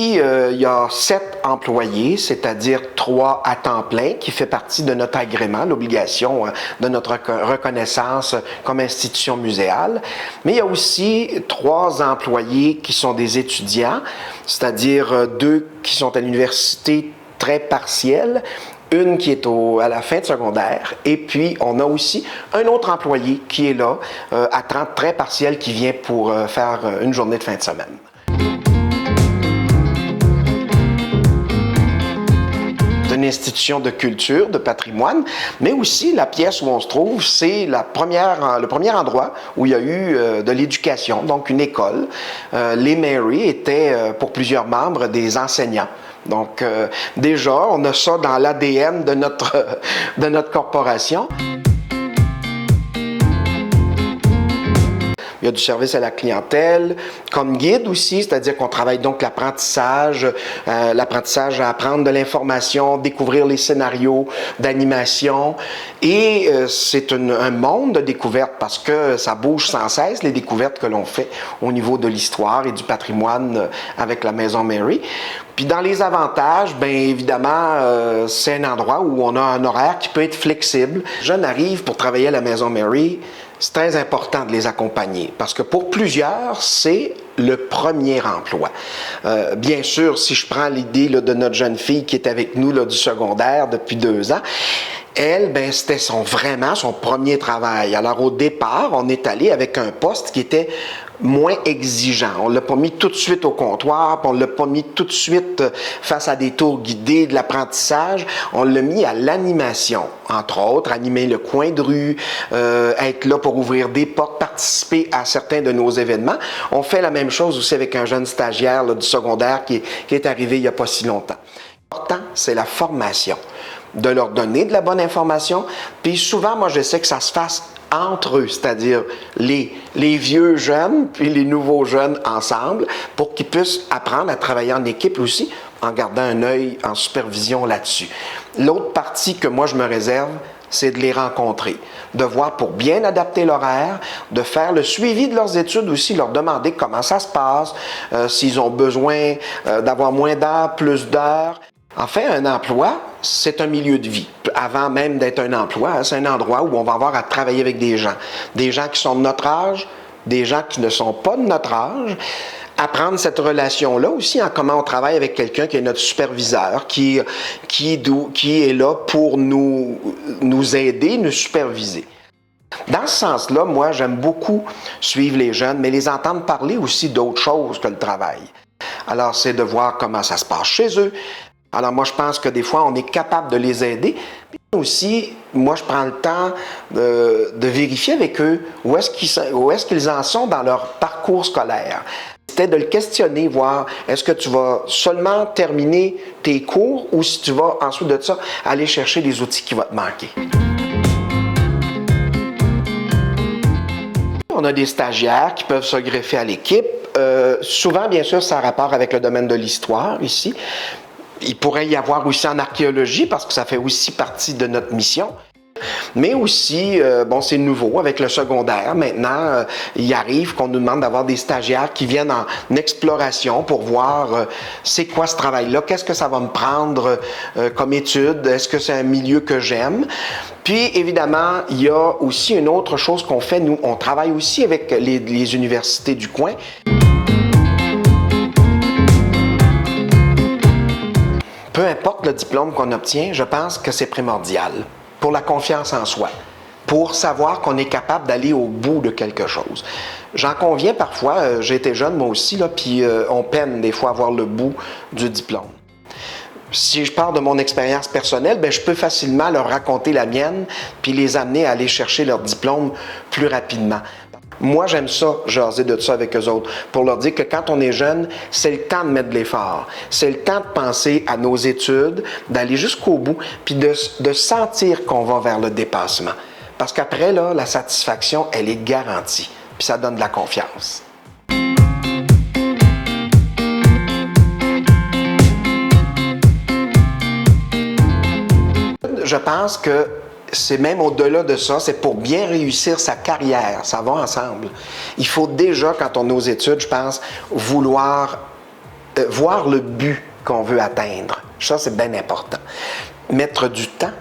ici, il y a 7 employés, c'est-à-dire 3 à temps plein, qui fait partie de notre agrément, l'obligation de notre reconnaissance comme institution muséale. Mais il y a aussi 3 employés qui sont des étudiants, c'est-à-dire 2 qui sont à l'université très partielle, une qui est à la fin de secondaire, et puis on a aussi un autre employé qui est là, à temps très partiel, qui vient pour faire une journée de fin de semaine. C'est une institution de culture, de patrimoine, mais aussi la pièce où on se trouve, c'est le premier endroit où il y a eu de l'éducation, donc une école. Les Mary étaient, pour plusieurs membres, des enseignants. Donc, déjà, on a ça dans l'ADN de notre corporation. Il y a du service à la clientèle, comme guide aussi, c'est-à-dire qu'on travaille donc l'apprentissage à apprendre de l'information, découvrir les scénarios d'animation. Et c'est un monde de découvertes parce que ça bouge sans cesse, les découvertes que l'on fait au niveau de l'histoire et du patrimoine avec la Maison Mary. Puis dans les avantages, bien évidemment, c'est un endroit où on a un horaire qui peut être flexible. Les jeunes arrivent pour travailler à la Maison Mary. C'est très important de les accompagner parce que pour plusieurs, c'est le premier emploi. Bien sûr, si je prends l'idée de notre jeune fille qui est avec nous du secondaire depuis 2 ans, elle, ben, c'était vraiment son premier travail. Alors au départ, on est allé avec un poste qui était moins exigeant. On ne l'a pas mis tout de suite au comptoir, puis on ne l'a pas mis tout de suite face à des tours guidés, de l'apprentissage. On l'a mis à l'animation, entre autres, animer le coin de rue, être là pour ouvrir des portes, participer à certains de nos événements. On fait la même chose aussi avec un jeune stagiaire du secondaire qui est arrivé il n'y a pas si longtemps. L'important, c'est la formation, de leur donner de la bonne information. Puis souvent, moi, je sais que ça se fasse entre eux, c'est-à-dire les vieux jeunes puis les nouveaux jeunes ensemble pour qu'ils puissent apprendre à travailler en équipe aussi en gardant un œil en supervision là-dessus. L'autre partie que moi je me réserve, c'est de les rencontrer, de voir pour bien adapter l'horaire, de faire le suivi de leurs études aussi, leur demander comment ça se passe, s'ils ont besoin d'avoir moins d'heures, plus d'heures. En fait, un emploi, c'est un milieu de vie. Avant même d'être un emploi, c'est un endroit où on va avoir à travailler avec des gens qui sont de notre âge, des gens qui ne sont pas de notre âge. Apprendre cette relation-là aussi, en comment on travaille avec quelqu'un qui est notre superviseur, qui est là pour nous aider, nous superviser. Dans ce sens-là, moi, j'aime beaucoup suivre les jeunes, mais les entendre parler aussi d'autres choses que le travail. Alors, c'est de voir comment ça se passe chez eux. Alors, moi, je pense que des fois, on est capable de les aider. Puis aussi, moi, je prends le temps de vérifier avec eux où est-ce qu'ils en sont dans leur parcours scolaire. C'était de le questionner, voir est-ce que tu vas seulement terminer tes cours ou si tu vas, ensuite de ça, aller chercher les outils qui vont te manquer. On a des stagiaires qui peuvent se greffer à l'équipe. Souvent, bien sûr, ça a rapport avec le domaine de l'histoire ici. Il pourrait y avoir aussi en archéologie parce que ça fait aussi partie de notre mission. Mais aussi, c'est nouveau avec le secondaire. Maintenant, il arrive qu'on nous demande d'avoir des stagiaires qui viennent en exploration pour voir c'est quoi ce travail-là, qu'est-ce que ça va me prendre comme étude, est-ce que c'est un milieu que j'aime. Puis, évidemment, il y a aussi une autre chose qu'on fait. Nous, on travaille aussi avec les universités du coin. Peu importe le diplôme qu'on obtient, je pense que c'est primordial pour la confiance en soi, pour savoir qu'on est capable d'aller au bout de quelque chose. J'en conviens parfois, j'ai été jeune moi aussi, puis on peine des fois à voir le bout du diplôme. Si je pars de mon expérience personnelle, je peux facilement leur raconter la mienne, puis les amener à aller chercher leur diplôme plus rapidement. Moi, j'aime ça, jaser de ça avec eux autres, pour leur dire que quand on est jeune, c'est le temps de mettre de l'effort. C'est le temps de penser à nos études, d'aller jusqu'au bout, puis de sentir qu'on va vers le dépassement. Parce qu'après, là, la satisfaction, elle est garantie, puis ça donne de la confiance. Je pense que c'est même au-delà de ça, c'est pour bien réussir sa carrière, ça va ensemble. Il faut déjà, quand on est aux études, je pense, vouloir voir le but qu'on veut atteindre. Ça, c'est bien important. Mettre du temps.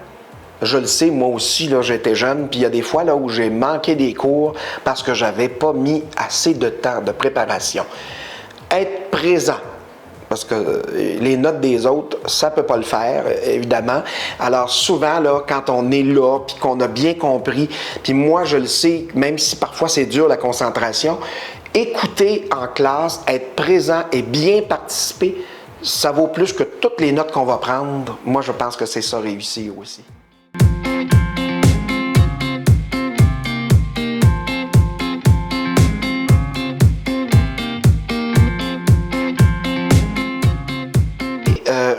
Je le sais, moi aussi, là, j'étais jeune, puis il y a des fois là, où j'ai manqué des cours parce que j'avais pas mis assez de temps de préparation. Être présent. Parce que les notes des autres, ça ne peut pas le faire, évidemment. Alors souvent, là, quand on est là, puis qu'on a bien compris, puis moi, je le sais, même si parfois c'est dur la concentration, écouter en classe, être présent et bien participer, ça vaut plus que toutes les notes qu'on va prendre. Moi, je pense que c'est ça réussir aussi.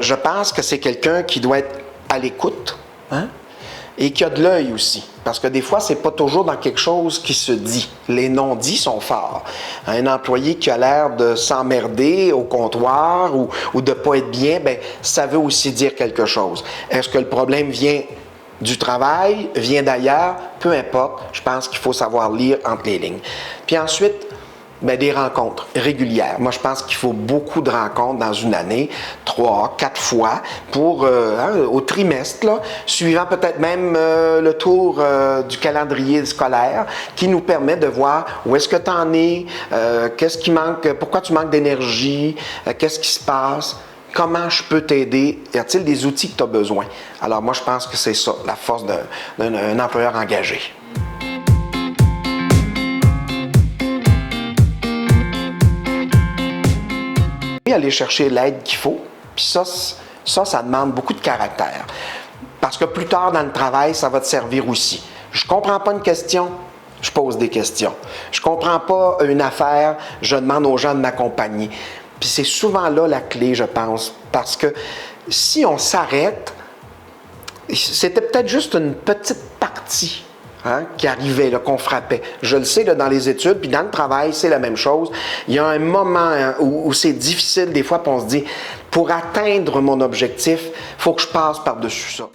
Je pense que c'est quelqu'un qui doit être à l'écoute, hein? Et qui a de l'œil aussi. Parce que des fois, c'est pas toujours dans quelque chose qui se dit. Les non-dits sont forts. Un employé qui a l'air de s'emmerder au comptoir ou de pas être bien, ben, ça veut aussi dire quelque chose. Est-ce que le problème vient du travail, vient d'ailleurs? Peu importe. Je pense qu'il faut savoir lire entre les lignes. Puis ensuite, bien, des rencontres régulières. Moi, je pense qu'il faut beaucoup de rencontres dans une année, 3, 4 fois, pour au trimestre, là, suivant peut-être même le tour du calendrier scolaire, qui nous permet de voir où est-ce que tu en es, qu'est-ce qui manque, pourquoi tu manques d'énergie, qu'est-ce qui se passe. Comment je peux t'aider? Y a-t-il des outils que tu as besoin? Alors moi, je pense que c'est ça, la force d'un employeur engagé. Aller chercher l'aide qu'il faut, puis ça demande beaucoup de caractère. Parce que plus tard dans le travail, ça va te servir aussi. Je comprends pas une question, je pose des questions. Je comprends pas une affaire, je demande aux gens de m'accompagner. Puis c'est souvent là la clé, je pense, parce que si on s'arrête, c'était peut-être juste une petite partie qui arrivait, là, qu'on frappait. Je le sais, là, dans les études, puis dans le travail, c'est la même chose. Il y a un moment où c'est difficile, des fois, puis on se dit, pour atteindre mon objectif, il faut que je passe par-dessus ça.